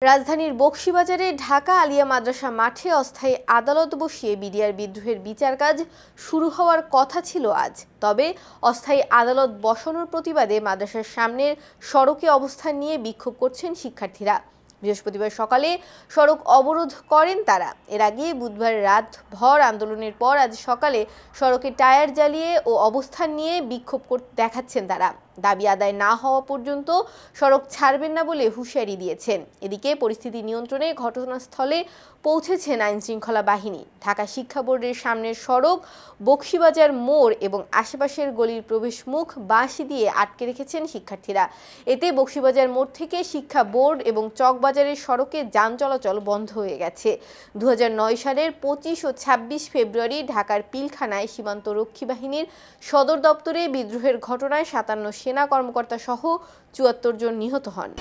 রাজধানীর বকশীবাজারে ঢাকা আলিয়া মাদ্রাসা মাঠে অস্থায়ী আদালত বসিয়ে বিডিআর বিদ্রোহের বিচার কাজ শুরু হওয়ার কথা ছিল আজ। তবে অস্থায়ী আদালত বসানোর প্রতিবাদে মাদ্রাসার সামনের সড়কে অবস্থান নিয়ে বিক্ষোভ করছেন শিক্ষার্থীরা। বৃহস্পতিবার সকালে সড়ক অবরোধ করেন তারা। এর আগে বুধবার রাত ভর আন্দোলনের পর আজ সকালে সড়কে টায়ার জ্বালিয়ে ও অবস্থান নিয়ে বিক্ষোভ দেখাচ্ছেন তারা। দাবি আদায় না হওয়া পর্যন্ত সড়ক ছাড়বেন না বলে হুঁশিয়ারি দিয়েছেন। এদিকে পরিস্থিতি নিয়ন্ত্রণে ঘটনাস্থলে পৌঁছেছেন আইনশৃঙ্খলা বাহিনী। ঢাকা শিক্ষা বোর্ডের সামনের সড়ক, বকশীবাজার মোড় এবং আশেপাশের গলির প্রবেশমুখ বাঁশি দিয়ে আটকে রেখেছেন শিক্ষার্থীরা। এতে বকশীবাজার মোড় থেকে শিক্ষা বোর্ড এবং চকবাজারের সড়কে যান চলাচল বন্ধ হয়ে গেছে। 2009 সালের 25 ও 26 ফেব্রুয়ারি ঢাকার পিলখানায় সীমান্ত রক্ষী বাহিনীর সদর দপ্তরে বিদ্রোহের ঘটনায় 57 সেনা কর্মকর্তা সহ 74 জন নিহত হন।